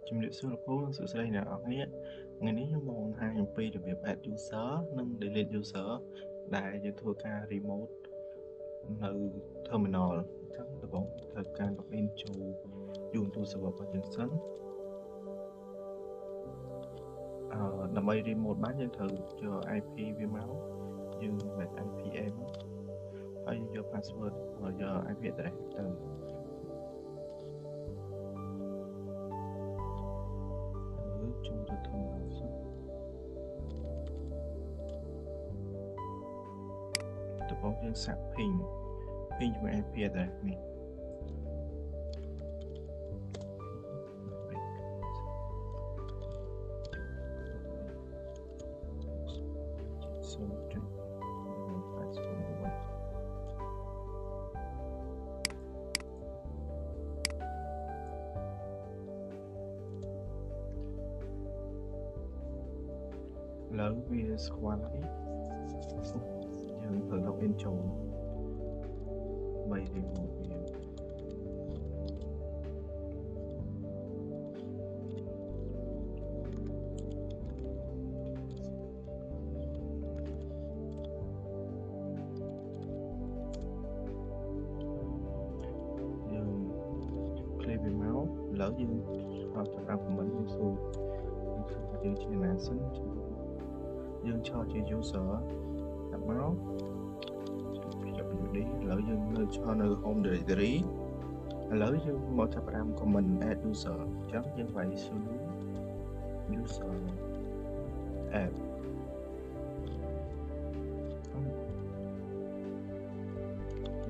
ជំរាបសួរលោកគ្រូនិងសួស្តីអ្នកនរគ្នាថ្ងៃនេះខ្ញុំមកបង្ហាញអំពីរបៀប add user និង delete user ដែលយើងធ្វើការ remote នៅ terminal អញ្ចឹងដំបូងត្រូវការ login ចូល Ubuntu server របស់យើងសិនដើម្បី remote បានយើងត្រូវយក IP វាមកយើងលេខ IPM ហើយយក password យក IP address ទៅចូលទៅ terminal សិនដំបូងយើងសាក ping ជាមួយ IP address នេះឥឡូវវាស្គាល់ហើយយើងត្រូវ login ចូល3 remote វាយើងclear វាមកឥឡូវយើងចាប់តាម comment យើងសួរយើងជាណាសិនយើងឆោតជា user តាមមកចាប់ UD ឥឡូវយើងនៅឆោតនៅ home directory ឥឡូវយើងមកចាប់តាម comment add user អញ្ចឹងយើងវាយ sudo user add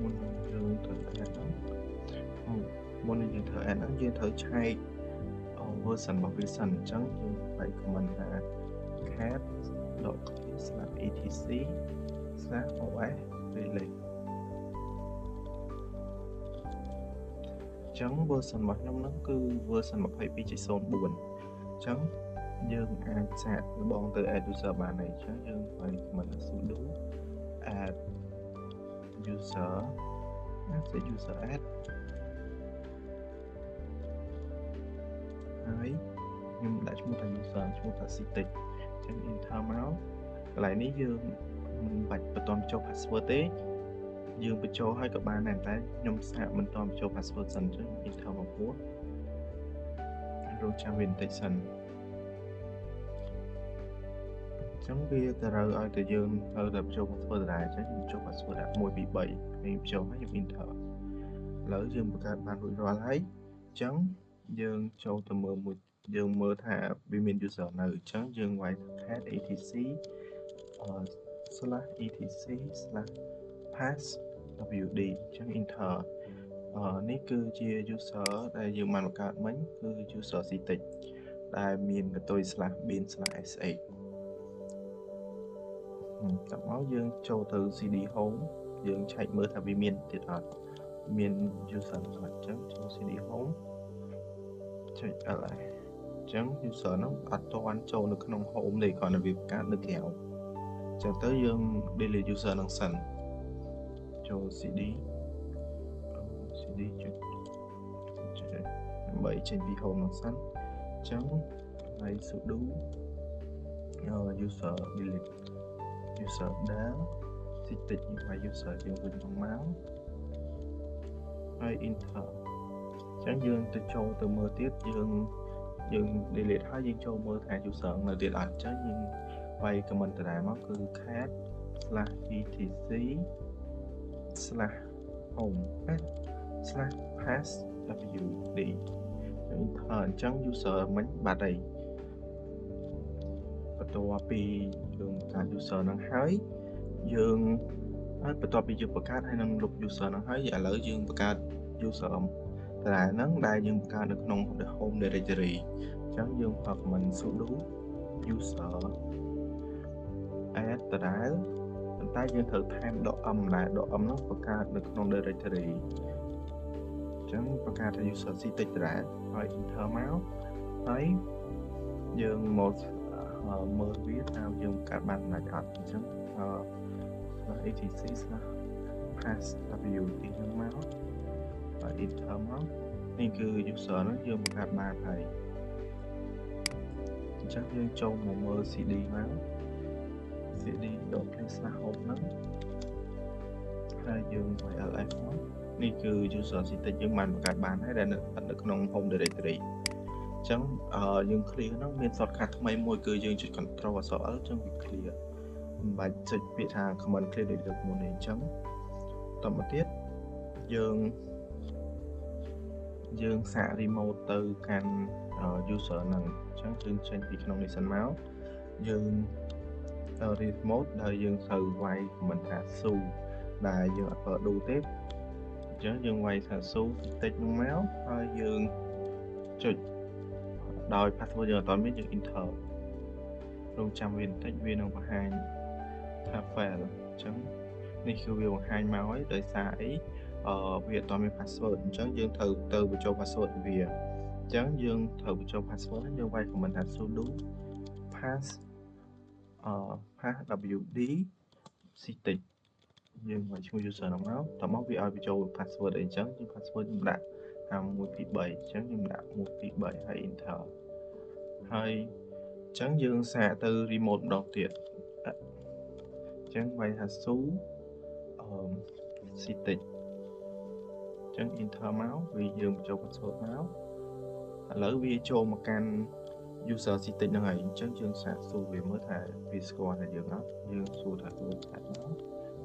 មុនយើងត្រូវ add មុនយើងត្រូវ add ហ្នឹងយើងត្រូវឆែក version របស់វាសិនអញ្ចឹងយើងវាយ comment ថា cat.etc/os relay ចឹង version របស់ខ្ញុំហ្នឹងគឺ version 22.04 អញ្ចឹងយើងអាចសាកបងទៅ add user បានហើយអញ្ចឹងយើងវាយ comment sudo add user add ហើយខ្ញុំដាក់ឈ្មោះថា user ឈ្មោះថា citic ចឹង enter មកកន្លែងនេះយើងមិនបាច់បន្តចូល password ទេយើងបញ្ចូលឲ្យក៏បានដែរតែខ្ញុំសាកមិនបន្តចូល password សិនចឹង enter មកពោះរកចាំវាបន្តិចសិនចឹងវាទៅរើឲ្យតែយើងត្រូវតែបញ្ចូល password ដែរចឹងខ្ញុំចូល password ដាក់1 2 3ហើយបញ្ចូលហើយខ្ញុំ enter ឥឡូវយើងបង្កើតបានរួចរាល់ហើយចឹងយើងចូលទៅមើលមួយយើងមើលថាវាមាន user នៅអញ្ចឹងយើងវាយ cat etc/pass.wd អញ្ចឹង enter នេះគឺជា user ដែលយើងបានបង្កើតមិញគឺ user citic ដែលមានកន្ទុយ /bin/sh តាមមកយើងចូលទៅ cd home យើងឆែកមើលថាវាមានទៀតអត់មាន user អត់អញ្ចឹងចូល cd home ចុច ls អញ្ចឹង user ហ្នឹងអត់ទាន់ចូលនៅក្នុង home ទេគ្រាន់តែវាបង្កើតនៅក្រៅអញ្ចឹងទៅយើង delete user ហ្នឹងសិនចូល cd ចុចដើម្បីចេញពី home ហ្នឹងសិនអញ្ចឹងហើយ sudo user delete user ដែល citic ហើយ user យើងវិញមកហើយ enter អញ្ចឹងយើងទៅចូលទៅមើលទៀតយើង delete ហើយយើងចូលមើលថា user នៅទៀតអត់អញ្ចឹងយើងវាយ comment ដដែលមកគឺ cat/etc/home/pass.wd អញ្ចឹង user មិញបាត់ហើយបន្ទាប់ពីយើងបង្កើត user ហ្នឹងហើយយើងបន្ទាប់ពីយើងបង្កើតហើយនឹងលុប user ហ្នឹងហើយឥឡូវយើងបង្កើត user តែហ្នឹងដែលយើងបង្កើតនៅក្នុង home directory អញ្ចឹងយើងប្រើ command sudo user add ដដែលប៉ុន្តែយើងត្រូវថែម .m ដែរ .m ហ្នឹងបង្កើតនៅក្នុង directory អញ្ចឹងបង្កើតថា user citic ដដែលហើយ enter មកហើយយើងមកមើលវាថាយើងបង្កើតបានណាស់អត់អញ្ចឹងetc/pass.wd ហ្នឹងមកហើយ enter មកនេះគឺ user ហ្នឹងយើងបង្កើតបានហើយ chắc dương châu một mơ CD máu CD độ play xa hộp nó hai dương phải ở lại đóนี่คือ user สิติយើងបានបង្កើតបានហើយដែលនៅក្នុង home directory អញ្ចឹងយើង clear ហ្នឹងមាន shortcut ថ្មីមួយគឺយើងចុច control អក្សរ L អញ្ចឹងវា clear មិនបាច់ចុចពាក្យថា command clear ដូចលើកមុននេះអញ្ចឹងតមកទៀតយើងសាក remote ទៅកាន់ user ហ្នឹងអញ្ចឹងយើងចេញពីក្នុងនេះសិនមកយើង remote ដែលយើងត្រូវវាយ command ថា su ដែលយើងអត់ប្រើដូទេអញ្ចឹងយើងវាយថា su តិចហ្នឹងមកហើយយើងចុចដោយ password យើងអត់ទាន់មានយើង enter រងចាំវាបន្តិចវានឹងបង្ហាញថា fail អញ្ចឹងនេះគឺវាបង្ហាញមកហើយដោយសារអីវាអត់ទាន់មាន password អញ្ចឹងយើងត្រូវទៅបញ្ចូល password វាអញ្ចឹងយើងត្រូវបញ្ចូល password យើងវាយ command ថា sudo pass wd ctic យើងមកឈ្មោះ user ហ្នឹងមកតមកវាឲ្យបញ្ចូល password អីអញ្ចឹងយើង password ខ្ញុំដាក់ថា1 2 3អញ្ចឹងខ្ញុំដាក់1 2 3ហើយ enter ហើយអញ្ចឹងយើងសាកទៅ remote ម្ដងទៀតអញ្ចឹងវាយថា su ctic អញ្ចឹង enter មកវាយើងបញ្ចូល password មកឥឡូវវាចូលមកកាន់ user ctic ហ្នឹងហើយអញ្ចឹងយើងសាកសួរវាមើលថាវាស្គាល់ថាយើងអត់យើងសួរថាវាស្គាល់មក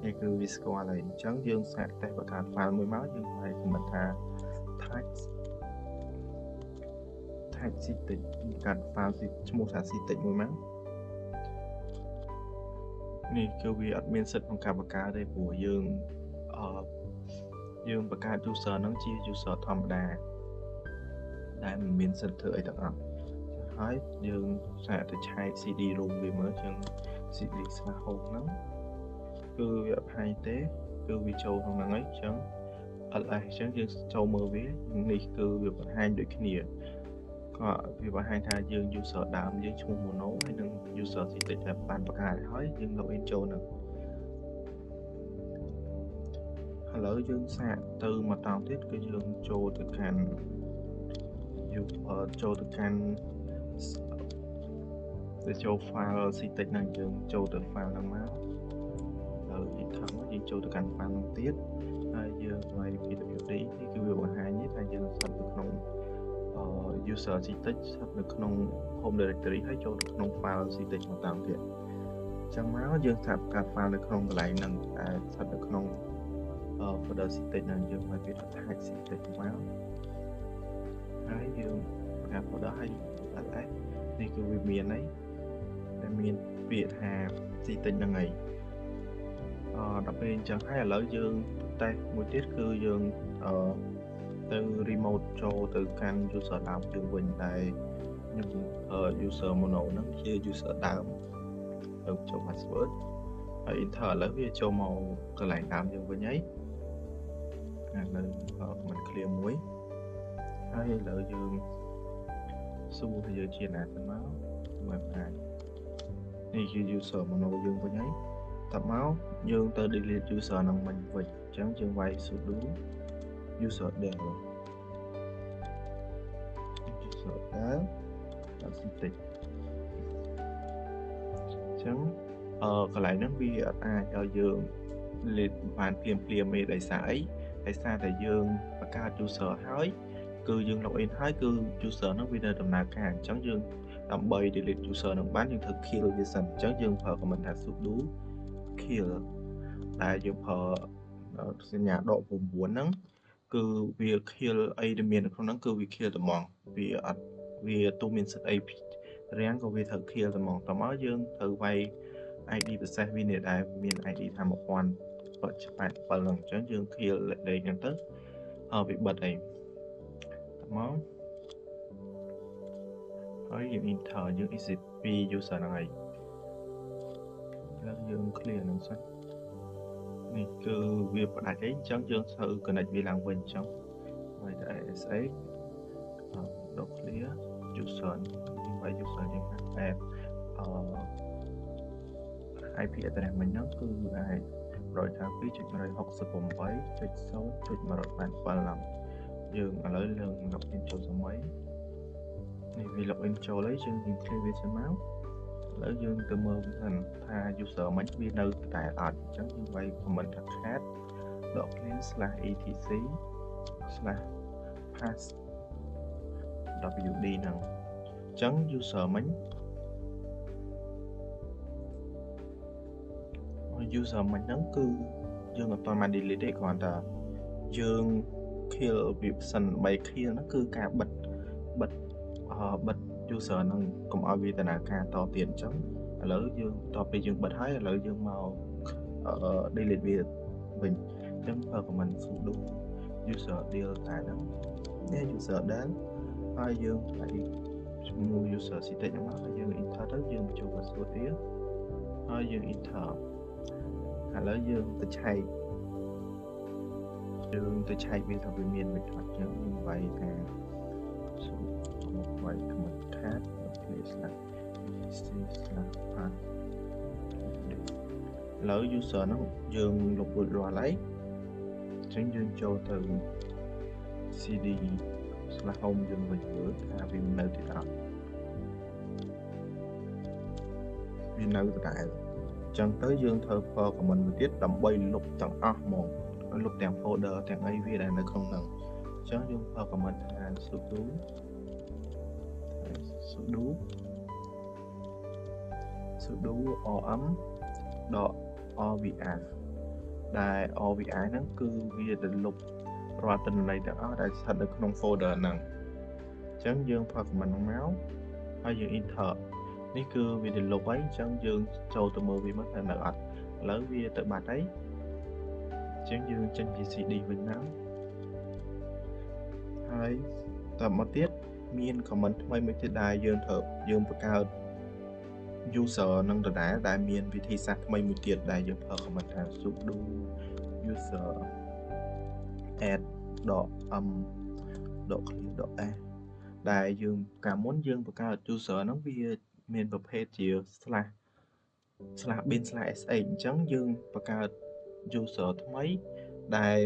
នេះគឺវាស្គាល់ហើយអញ្ចឹងយើងសាកតេស្តបង្កើត file មួយមកយើងហៅ command ថា type ctic បង្កើត file ឈ្មោះថា ctic មួយមកនេះគឺវាអត់មានសិទ្ធិក្នុងការបង្កើតទេព្រោះយើងបង្កើត user ហ្នឹងជា user ធម្មតាដែលមិនមានសិទ្ធិធ្វើអីទាំងអស់ហើយយើងសាកទៅឆែក CD ROM វាមើលចឹង CD slash home ហ្នឹងគឺវាអត់ផាយទេគឺវាចូលក្នុងហ្នឹងហើយចឹង LS ចឹងយើងចូលមើលវានេះគឺវាបង្ហាញដូចគ្នាក៏វាបង្ហាញថាយើង user ដើមយើងឈ្មោះ mono ហើយនិង user ctic ដែលបានបង្កើតហើយយើង login ចូលហ្នឹងឥឡូវយើងសាកទៅមកតទៀតគឺយើងចូលទៅកាន់ទៅចូល file ctic ហ្នឹងយើងចូលទៅ file ហ្នឹងមកហើយយើងថឹងយើងចូលទៅកាន់ file ហ្នឹងទៀតហើយយើងវាយ pwd នេះគឺវាបង្ហាញថាយើងស្ថិតនៅក្នុងuser ctic ស្ថិតនៅក្នុង home directory ហើយចូលទៅក្នុង file ctic មកតាមទៀតអញ្ចឹងមកយើងស្ថាបកាត់ file នៅក្នុងកន្លែងហ្នឹងដែលស្ថិតនៅក្នុង folder ctic ហ្នឹងយើងវាយវាថា tag ctic មកហើយយើងបង្កើត folder ហើយ ls នេះគឺវាមានហើយតែមានពាក្យថា ctic ហ្នឹងហើយដល់ពេលអញ្ចឹងហើយឥឡូវយើងតេស្តមួយទៀតគឺយើងទៅ remote ចូលទៅកាន់ user ដើមយើងវិញតែខ្ញុំuser mono ហ្នឹងជា user ដើមទៅចូល password ហើយ enter ឥឡូវវាចូលមកកន្លែងដើមយើងវិញហើយឥឡូវมัน clear មួយហើយឥឡូវយើងសួរថាយើងជាណាសិនមកមិនអាចនេះគឺ user mono យើងវិញហើយតមកយើងទៅ delete user ហ្នឹងវិញអញ្ចឹងយើងវាយ sudo user del ctic អញ្ចឹងកន្លែងហ្នឹងវាអត់អាចឲ្យយើង delete បានភ្លាមៗទេដោយសារអីដោយសារតែយើងបង្កើត user ហើយគឺយើង login ហើយគឺ user ហ្នឹងវានៅដំណើរការអញ្ចឹងយើងដើម្បី delete user ហ្នឹងបានយើងត្រូវ kill វាសិនអញ្ចឹងយើងប្រើ command ថា sudo kill ដែលយើងប្រើសញ្ញាដក9ហ្នឹងគឺវា kill អីដែលមាននៅក្នុងហ្នឹងគឺវា kill តែហ្មងវាអត់វាទោះមានសិទ្ធិអីរាំងក៏វាត្រូវ kill តែហ្មងតមកយើងត្រូវវាយ ID ពិសេសវានេះដែលមាន ID ថា1087ហ្នឹងអញ្ចឹងយើង kill លេខហ្នឹងទៅវាបិទអីតមកហើយយើង enter យើង exit ពី user ហ្នឹងហើយយើង clear ហ្នឹងសិននេះគឺវាផ្ដាច់អីអញ្ចឹងយើងត្រូវ connect វាឡើងវិញអញ្ចឹងហើយតែ ASA dot clear user វាយ user យើង add IP address មិញហ្នឹងគឺអាច 192.168.0.187 ឡើងយើងឥឡូវយើង login ចូលថ្មី នេះវា login ចូលហើយយើង clear វាសិនមកឥឡូវយើងទៅមើលវាសិនថា user មិនវានៅតែអត់អញ្ចឹងយើងវាយ comment ថា cat login/etc/pass wd ហ្នឹងអញ្ចឹង user មិញ ហ្នឹងគឺយើងអត់ទាន់បាន delete ទេគ្រាន់តែយើង kill វាសិន3 kill ហ្នឹងគឺការបិទ user ហ្នឹងកុំឲ្យវាដំណើរការតទៀតអញ្ចឹងឥឡូវយើងតទៅយើងបិទហើយឥឡូវយើងមក delete វាវិញអញ្ចឹង comment sudo user del តែហ្នឹងនេះ user del ហើយយើងឲ្យឈ្មោះ user ស៊ីតិចហ្នឹងមកហើយយើង enter ទៅយើងបញ្ចូល password វាហើយយើង enter ឥឡូវយើងទៅឆែកវាថាវាមានមិនអត់ចឹងយើងវាយថាវាយ comment cat /pass ឥឡូវ user ហ្នឹងយើងលុបរួចរាល់ហើយអញ្ចឹងយើងចូលទៅ cd/home យើងវិញមើលថាវានៅទីអត់វានៅដដែលអញ្ចឹងទៅយើងធ្វើ comment មួយទៀតដើម្បីលុបទាំងអស់ហ្មងលុបទាំង folder ទាំងអីវាដែលនៅក្នុងហ្នឹងអញ្ចឹងយើងធ្វើ comment ថា sudo rm.rvr ដែល rvr ហ្នឹងគឺវាទៅលុបរាល់ទិន្នន័យទាំងអស់ដែលស្ថិតនៅក្នុង folder ហ្នឹងអញ្ចឹងយើងធ្វើ comment ហ្នឹងមកហើយយើង enter នេះគឺវាទៅលុបហើយអញ្ចឹងយើងចូលទៅមើលវាមកថានៅអត់ឥឡូវវាទៅបាត់ហើយអញ្ចឹងយើងចេញពី cd វិញមកហើយតមកទៀតមាន comment ថ្មីមួយទៀតដែលយើងបង្កើត user នឹងដដែលដែលមានវិធីសាស្ត្រថ្មីមួយទៀតដែលយើងប្រើ comment ថា sudo user add.m.clear.s ដែលយើងកាលមុនយើងបង្កើត user ហ្នឹងវាមានប្រភេទជា /bin/sh អញ្ចឹងយើងបង្កើត user ថ្មីដែល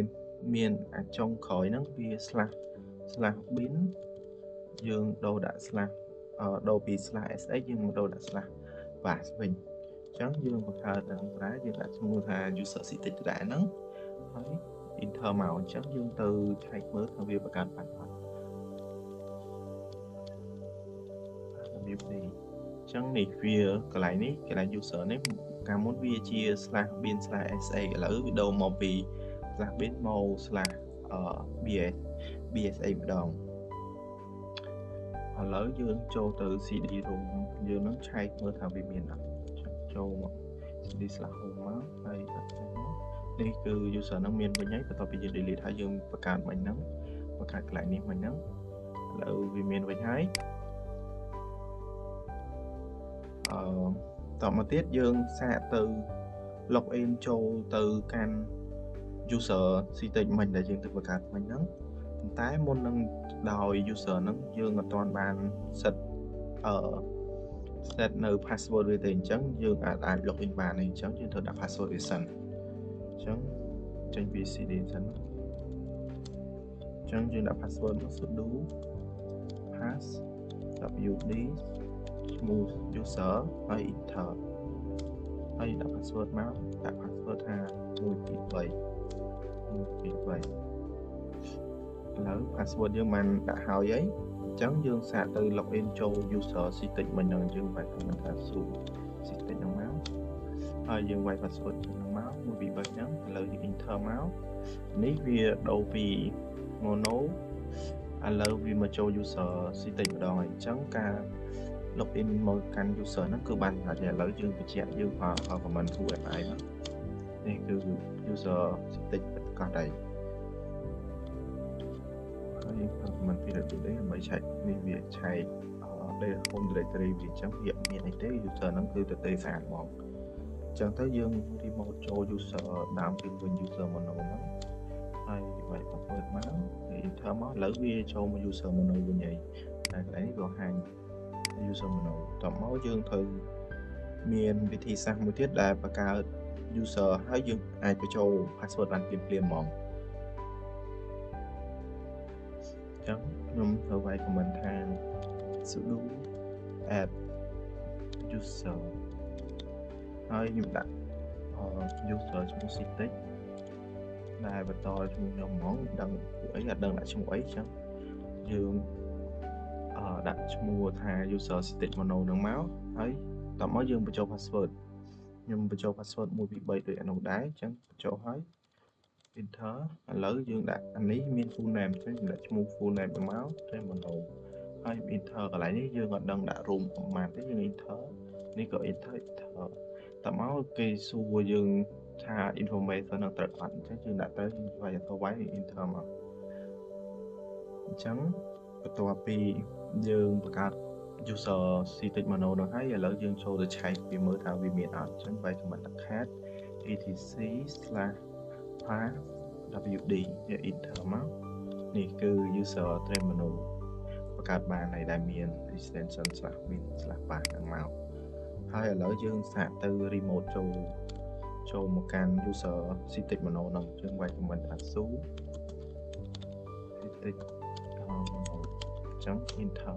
មានអាចុងក្រោយហ្នឹងវា /bin យើងដូរដាក់ ដូរពី /sh យើងមកដូរដាក់ /pass វិញអញ្ចឹងយើងបង្កើតហ្នឹងដែរយើងដាក់ឈ្មោះថា user ស៊ីតិចដែរហ្នឹងហើយ enter មកអញ្ចឹងយើងទៅឆែកមើលថាវាបង្កើតបានអត់របៀបនេះអញ្ចឹងនេះវាកន្លែងនេះកន្លែង user នេះកាលមុនវាជា /bin/sh ឥឡូវវាដូរមកពី /bin មក /bsa ម្ដងឥឡូវយើងចូលទៅ cd room យើងនឹងឆែកមើលថាវាមានអត់ចូលមក cd/home មកហើយនេះគឺ user ហ្នឹងមានវិញហើយបន្ទាប់ពីយើង delete ហើយយើងបង្កើតមិញហ្នឹងបង្កើតកន្លែងនេះមិញហ្នឹងឥឡូវវាមានវិញហើយតមកទៀតយើងសាកទៅ login ចូលទៅកាន់ user ស៊ីតិចមិញដែលយើងទៅបង្កើតមិញហ្នឹងប៉ុន្តែមុននឹងដោយ user ហ្នឹងយើងអត់ទាន់បាន set នៅ password វាទេអញ្ចឹងយើងអាច login បានទេអញ្ចឹងយើងត្រូវដាក់ password វាសិនអញ្ចឹងចេញពី cd សិនអញ្ចឹងយើងដាក់ password មក sudo pass wd ឈ្មោះ user ហើយ enter ហើយដាក់ password មកដាក់ password ថា123ឥឡូវ password យើងបានដាក់ហើយអញ្ចឹងយើងសាកទៅ login ចូល user ស៊ីតិចមិញហ្នឹងយើងវាយ comment ថា sudo ស៊ីតិចហ្នឹងមកហើយយើងវាយ password ហ្នឹងមក123ហ្នឹងឥឡូវយើង enter មកនេះវាដូរពី mono ឥឡូវវាមកចូល user ស៊ីតិចម្ដងហើយអញ្ចឹងការ login មកកាន់ user ហ្នឹងគឺបានហើយឥឡូវយើងបញ្ជាក់យើងប្រើ comment 2fi មកនេះគឺ user ស៊ីតិចពិតប្រាកដហើយហើយប្រើ comment 2ដើម្បីឆែកនេះវាឆែក home directory វាអញ្ចឹងវាមានអីទេ user ហ្នឹងគឺទៅស្អាតហ្មងអញ្ចឹងទៅយើង remote ចូល user ដើមពីវិញ user mono ហ្នឹងហើយវាយ password មកហើយ enter មកឥឡូវវាចូលមក user mono វិញហើយតែកន្លែងនេះវាហាញ user mono តមកយើងត្រូវមានវិធីសាស្ត្រមួយទៀតដែលបង្កើត user ហើយយើងអាចបញ្ចូល password បានភ្លាមៗហ្មងអញ្ចឹងខ្ញុំត្រូវវាយ comment ថា sudo add user ហើយខ្ញុំដាក់user ឈ្មោះ Citrix ដែលបន្តឈ្មោះខ្ញុំហ្មងដឹងពួកអីអត់ដឹងដាក់ឈ្មោះអីចឹងយើងដាក់ឈ្មោះថា user Citrix Mono នឹងមកហើយតមកយើងបញ្ចូល password ខ្ញុំបញ្ចូល password 1 2 3ដូចអានោះដែរចឹងបញ្ចូលហើយ enter ឥឡូវយើងដាក់អានេះមាន full name ចឹងខ្ញុំដាក់ឈ្មោះ full name ទៅមក Citrix Mono ហើយ enter កន្លែងនេះយើងអត់ដឹងដាក់ room ប្រហែលទេយើង enter នេះក៏ enter តមកគេសួរយើងថា information នឹងត្រូវអត់អញ្ចឹងយើងដាក់ទៅយើងវាយអក្សរ Y enter មកអញ្ចឹងបន្ទាប់ពីយើងបង្កើត user Citrix Mono នឹងហើយឥឡូវយើងចូលទៅឆែកវាមើលថាវាមានអត់អញ្ចឹងវាយ command cat etc/path.wd វា enter មកនេះគឺ user Citrix Mono បង្កើតបានហើយដែលមាន extension /win/path ហ្នឹងមកហើយឥឡូវយើងសាកទៅ remote ចូលមកកាន់ user Citrix Mono ហ្នឹងអញ្ចឹងវាយ command su Citrix Mono អញ្ចឹង enter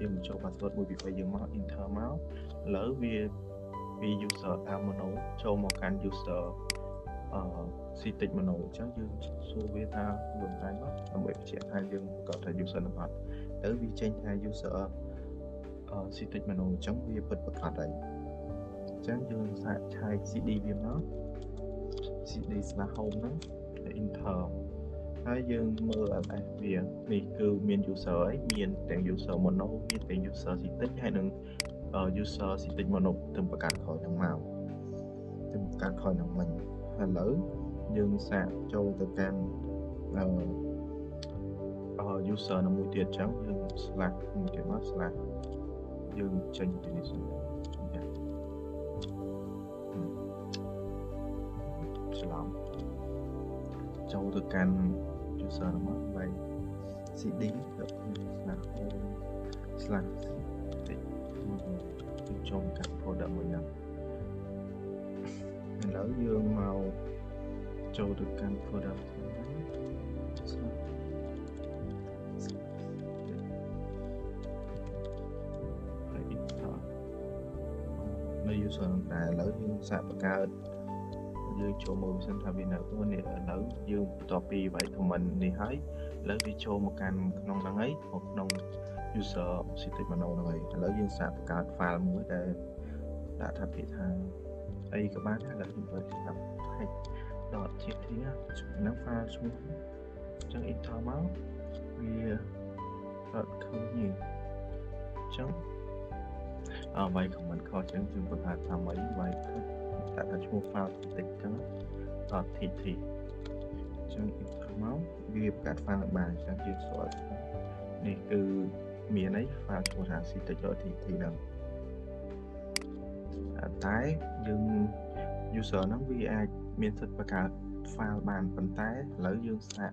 យើងបញ្ចូល password 1 2 3យើងមក enter មកឥឡូវវាពី user Mono ចូលមកកាន់ user Citrix Mono អញ្ចឹងយើងសួរវាថាខ្លួនតែមកដើម្បីបញ្ជាក់ថាយើងប្រកាសថា user នឹងអត់ទៅវាចេញថា user Citrix Mono អញ្ចឹងវាពិតប្រាកដហើយអញ្ចឹងយើងសាកឆែក CD វាមក CD/home ហ្នឹង enter ហើយយើងមើល LS វានេះគឺមាន user អីមានទាំង user Mono មានទាំង user Citrix ហើយនិង user Citrix Mono ទៅបង្កើតក្រោយហ្នឹងមកទៅបង្កើតក្រោយហ្នឹងមិញឥឡូវយើងសាកចូលទៅកាន់user នឹងមួយទៀតអញ្ចឹងយើង slash មួយទៀតមក slash យើងចេញពីនេះសិនច្រឡំចូលទៅកាន់ user មកវាយ cd ទៅ /home/citrix ចូលកាន់ folder មួយហ្នឹងឥឡូវយើងមកចូលទៅកាន់ folder នៅ user តែឥឡូវយើងសាកបង្កើតយើងចូលមើលសិនថាវានៅនេះឥឡូវយើងបន្ទាប់ពីវាយ comment នេះហើយឥឡូវវាចូលមកកាន់ក្នុងហ្នឹងហើយមកក្នុង user Citrix Mono ហ្នឹងហើយឥឡូវយើងសាកបង្កើត file មួយដែលដាក់ថាពាក្យថាអីក៏បានដែរឥឡូវយើងធ្វើតាម text.jpg ហ្នឹង file ឈ្មោះអញ្ចឹង enter មកវាអត់ឃើញទេអញ្ចឹងវាយ comment ខុសអញ្ចឹងយើងបង្កើតតាមអីវាយដាក់ថាឈ្មោះ file តិចអញ្ចឹង.tt អញ្ចឹង enter មកវាបង្កើត file បានអញ្ចឹងយើងស្គាល់នេះគឺមានអី file ឈ្មោះថា citrix.tt ហ្នឹងតែយើង user ហ្នឹងវាអាចមានសិទ្ធិបង្កើត file បានប៉ុន្តែឥឡូវយើងសាក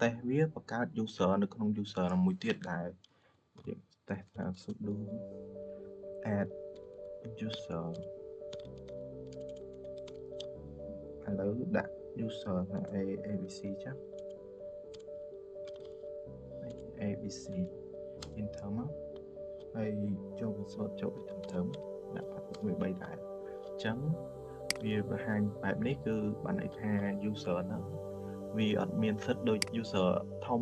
តេស្តវាបង្កើត user នៅក្នុង user ហ្នឹងមួយទៀតដែលយើងតេស្តថា sudo add user ឥឡូវដាក់ user ថា abc ចា៎ abc enter មកហើយចូល password ចូលទៅត្រឹមដាក់ password 1 3ដែរអញ្ចឹងវាបង្ហាញបែបនេះគឺបានន័យថា user ហ្នឹងវាអត់មានសិទ្ធិដូច user ធំ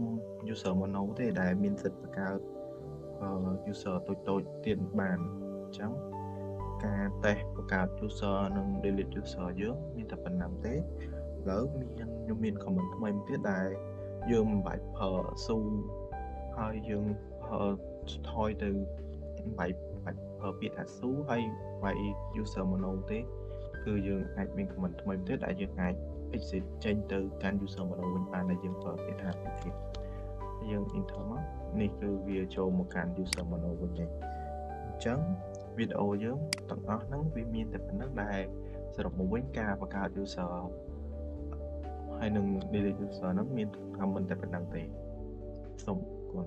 user Mono ទេដែលមានសិទ្ធិបង្កើត user តូចទៀតបានអញ្ចឹងការតេស្តបង្កើត user និង delete user យើងមានតែប៉ុណ្្នឹងទេឥឡូវខ្ញុំមាន comment ថ្មីមួយទៀតដែលយើងមិនបាច់ប្រើស៊ូហើយយើងថយទៅមិនបាច់ប្រើពាក្យថាស៊ូហើយវាយ user Mono ទេគឺយើងអាចមាន comment ថ្មីមួយទៀតដែលយើងអាច exit ចេញទៅកាន់ user Mono វិញបានដែលយើងប្រើពាក្យថា exit យើង enter មកនេះគឺវាចូលមកកាន់ user Mono វិញទេអញ្ចឹងវីដេអូយើងទាំងអស់ហ្នឹងវាមានតែប៉ុណ្្នឹងដែលសរុបមកវិញការបង្កើត user ហើយនឹង delete user ហ្នឹងមាន comment តែប៉ុណ្្នឹងទេសូមអរគុណ